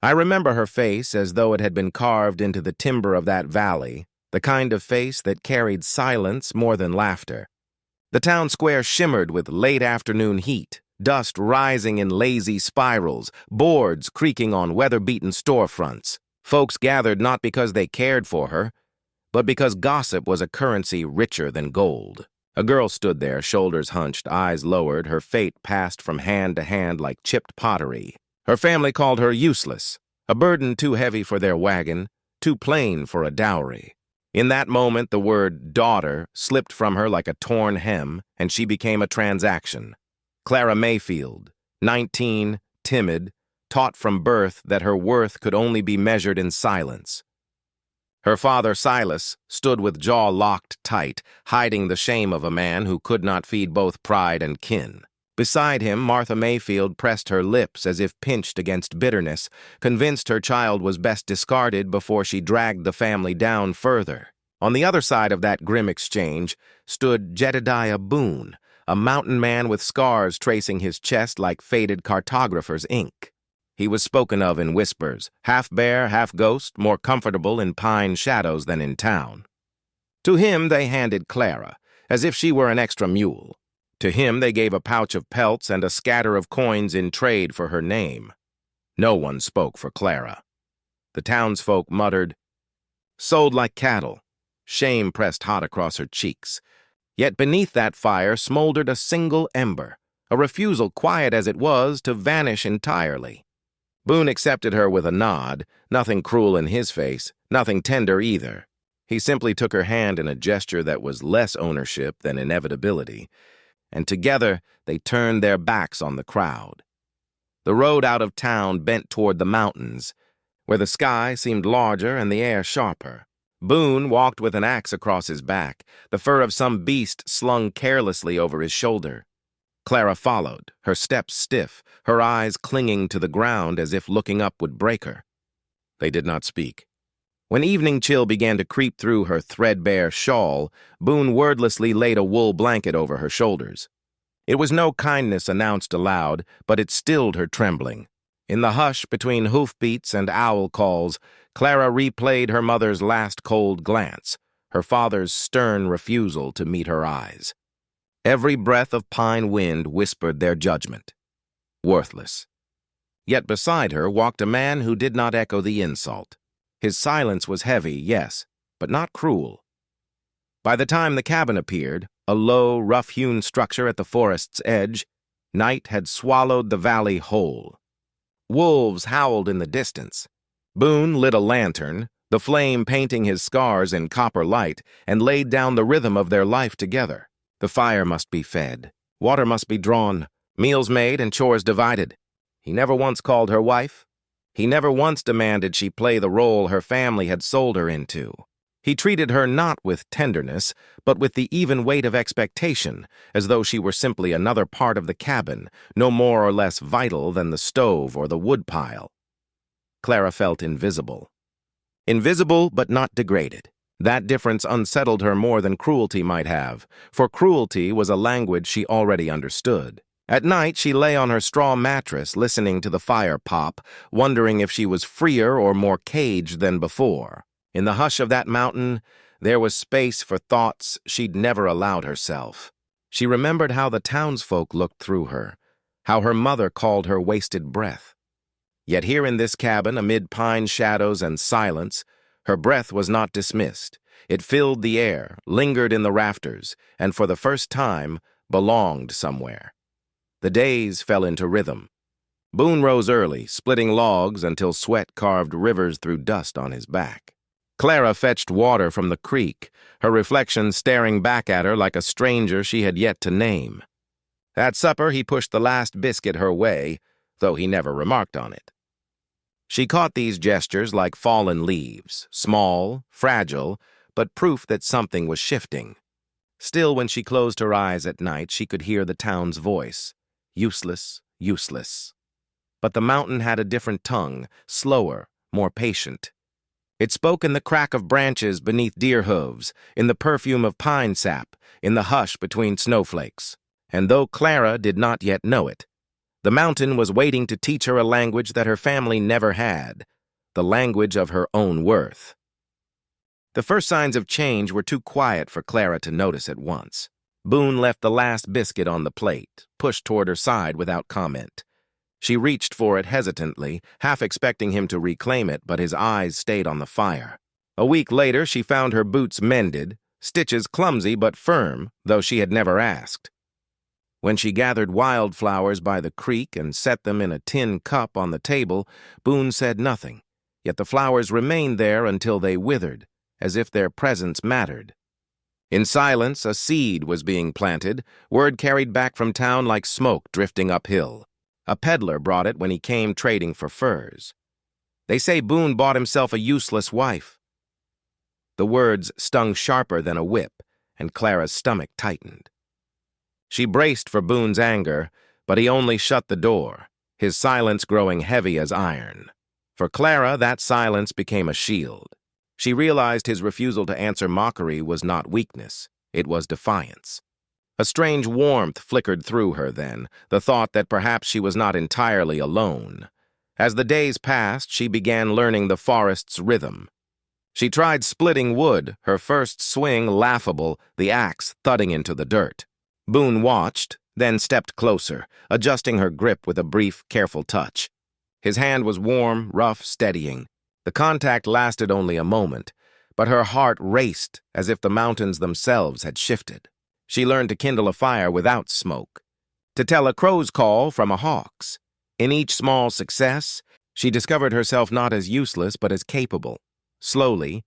I remember her face as though it had been carved into the timber of that valley, the kind of face that carried silence more than laughter. The town square shimmered with late afternoon heat, dust rising in lazy spirals, boards creaking on weather-beaten storefronts. Folks gathered not because they cared for her, but because gossip was a currency richer than gold. A girl stood there, shoulders hunched, eyes lowered, her fate passed from hand to hand like chipped pottery. Her family called her useless, a burden too heavy for their wagon, too plain for a dowry. In that moment, the word daughter slipped from her like a torn hem, and she became a transaction. Clara Mayfield, 19, timid, taught from birth that her worth could only be measured in silence. Her father, Silas, stood with jaw locked tight, hiding the shame of a man who could not feed both pride and kin. Beside him, Martha Mayfield pressed her lips as if pinched against bitterness, convinced her child was best discarded before she dragged the family down further. On the other side of that grim exchange stood Jedediah Boone, a mountain man with scars tracing his chest like faded cartographer's ink. He was spoken of in whispers, half bear, half ghost, more comfortable in pine shadows than in town. To him they handed Clara, as if she were an extra mule. To him they gave a pouch of pelts and a scatter of coins in trade for her name. No one spoke for Clara. The townsfolk muttered, "Sold like cattle." Shame pressed hot across her cheeks. Yet beneath that fire smoldered a single ember, a refusal, quiet as it was, to vanish entirely. Boone accepted her with a nod, nothing cruel in his face, nothing tender either. He simply took her hand in a gesture that was less ownership than inevitability, and together they turned their backs on the crowd. The road out of town bent toward the mountains, where the sky seemed larger and the air sharper. Boone walked with an axe across his back, the fur of some beast slung carelessly over his shoulder. Clara followed, her steps stiff, her eyes clinging to the ground as if looking up would break her. They did not speak. When evening chill began to creep through her threadbare shawl, Boone wordlessly laid a wool blanket over her shoulders. It was no kindness announced aloud, but it stilled her trembling. In the hush between hoofbeats and owl calls, Clara replayed her mother's last cold glance, her father's stern refusal to meet her eyes. Every breath of pine wind whispered their judgment. Worthless. Yet beside her walked a man who did not echo the insult. His silence was heavy, yes, but not cruel. By the time the cabin appeared, a low, rough-hewn structure at the forest's edge, night had swallowed the valley whole. Wolves howled in the distance. Boone lit a lantern, the flame painting his scars in copper light, and laid down the rhythm of their life together. The fire must be fed, water must be drawn, meals made and chores divided. He never once called her wife. He never once demanded she play the role her family had sold her into. He treated her not with tenderness, but with the even weight of expectation, as though she were simply another part of the cabin, no more or less vital than the stove or the woodpile. Clara felt invisible. Invisible, but not degraded. That difference unsettled her more than cruelty might have, for cruelty was a language she already understood. At night, she lay on her straw mattress, listening to the fire pop, wondering if she was freer or more caged than before. In the hush of that mountain, there was space for thoughts she'd never allowed herself. She remembered how the townsfolk looked through her, how her mother called her wasted breath. Yet here in this cabin, amid pine shadows and silence, her breath was not dismissed. It filled the air, lingered in the rafters, and for the first time belonged somewhere. The days fell into rhythm. Boone rose early, splitting logs until sweat carved rivers through dust on his back. Clara fetched water from the creek, her reflection staring back at her like a stranger she had yet to name. At supper, he pushed the last biscuit her way, though he never remarked on it. She caught these gestures like fallen leaves, small, fragile, but proof that something was shifting. Still, when she closed her eyes at night, she could hear the town's voice. Useless, useless. But the mountain had a different tongue, slower, more patient. It spoke in the crack of branches beneath deer hooves, in the perfume of pine sap, in the hush between snowflakes. And though Clara did not yet know it, The mountain was waiting to teach her a language that her family never had, the language of her own worth. The first signs of change were too quiet for Clara to notice at once. Boone left the last biscuit on the plate, pushed toward her side without comment. She reached for it hesitantly, half expecting him to reclaim it, but his eyes stayed on the fire. A week later, she found her boots mended, stitches clumsy but firm, though she had never asked. When she gathered wildflowers by the creek and set them in a tin cup on the table, Boone said nothing, yet the flowers remained there until they withered, as if their presence mattered. In silence, a seed was being planted, word carried back from town like smoke drifting uphill. A peddler brought it when he came trading for furs. They say Boone bought himself a useless wife. The words stung sharper than a whip, and Clara's stomach tightened. She braced for Boone's anger, but he only shut the door, his silence growing heavy as iron. For Clara, that silence became a shield. She realized his refusal to answer mockery was not weakness, it was defiance. A strange warmth flickered through her then, the thought that perhaps she was not entirely alone. As the days passed, she began learning the forest's rhythm. She tried splitting wood, her first swing laughable, the axe thudding into the dirt. Boone watched, then stepped closer, adjusting her grip with a brief, careful touch. His hand was warm, rough, steadying. The contact lasted only a moment, but her heart raced as if the mountains themselves had shifted. She learned to kindle a fire without smoke, to tell a crow's call from a hawk's. In each small success, she discovered herself not as useless but as capable. Slowly,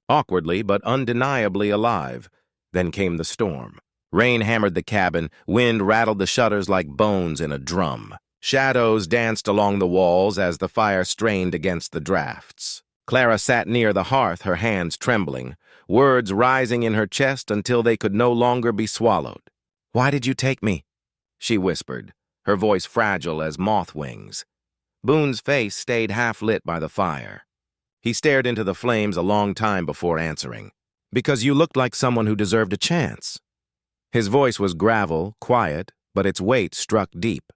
awkwardly but undeniably alive. Then came the storm. Rain hammered the cabin, wind rattled the shutters like bones in a drum. Shadows danced along the walls as the fire strained against the drafts. Clara sat near the hearth, her hands trembling, words rising in her chest until they could no longer be swallowed. "Why did you take me?" she whispered, her voice fragile as moth wings. Boone's face stayed half-lit by the fire. He stared into the flames a long time before answering. "Because you looked like someone who deserved a chance." His voice was gravel, quiet, but its weight struck deep.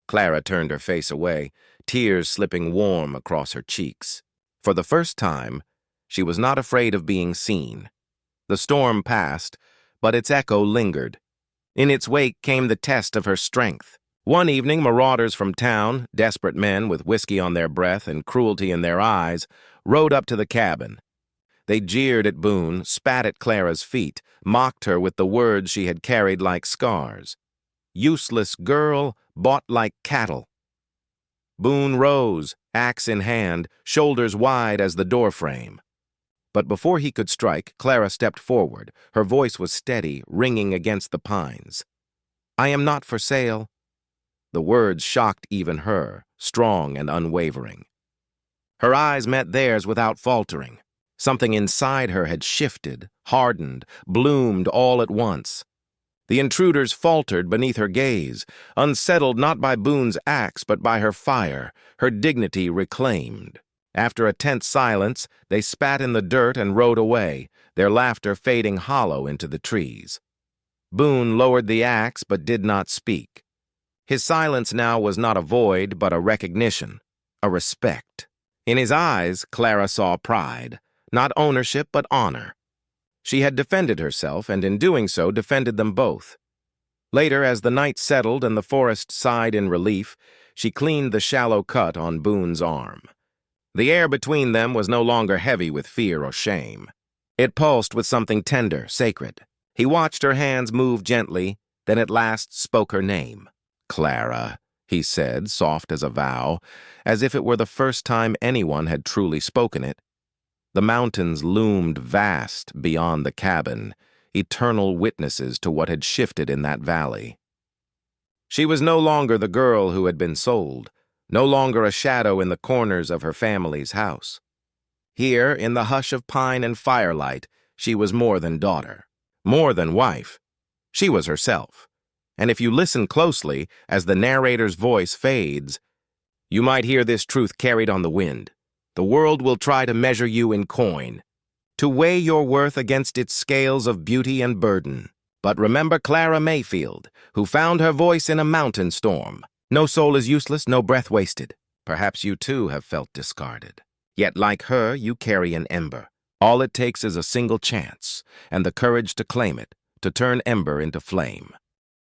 Clara turned her face away, tears slipping warm across her cheeks. For the first time, she was not afraid of being seen. The storm passed, but its echo lingered. In its wake came the test of her strength. One evening, marauders from town, desperate men with whiskey on their breath and cruelty in their eyes, rode up to the cabin. They jeered at Boone, spat at Clara's feet, mocked her with the words she had carried like scars. "Useless girl, bought like cattle." Boone rose, axe in hand, shoulders wide as the doorframe. But before he could strike, Clara stepped forward. Her voice was steady, ringing against the pines. "I am not for sale." The words shocked even her, strong and unwavering. Her eyes met theirs without faltering. Something inside her had shifted, hardened, bloomed all at once. The intruders faltered beneath her gaze, unsettled not by Boone's axe but by her fire, her dignity reclaimed. After a tense silence, they spat in the dirt and rode away, their laughter fading hollow into the trees. Boone lowered the axe but did not speak. His silence now was not a void but a recognition, a respect. In his eyes, Clara saw pride, not ownership but honor. She had defended herself, and in doing so defended them both. Later, as the night settled and the forest sighed in relief, she cleaned the shallow cut on Boone's arm. The air between them was no longer heavy with fear or shame. It pulsed with something tender, sacred. He watched her hands move gently, then at last spoke her name. "Clara," he said, soft as a vow, as if it were the first time anyone had truly spoken it. The mountains loomed vast beyond the cabin, eternal witnesses to what had shifted in that valley. She was no longer the girl who had been sold, no longer a shadow in the corners of her family's house. Here, in the hush of pine and firelight, she was more than daughter, more than wife. She was herself. And if you listen closely, as the narrator's voice fades, you might hear this truth carried on the wind. The world will try to measure you in coin, to weigh your worth against its scales of beauty and burden. But remember Clara Mayfield, who found her voice in a mountain storm, No soul is useless, no breath wasted. Perhaps you too have felt discarded. Yet like her, you carry an ember. All it takes is a single chance, and the courage to claim it, to turn ember into flame.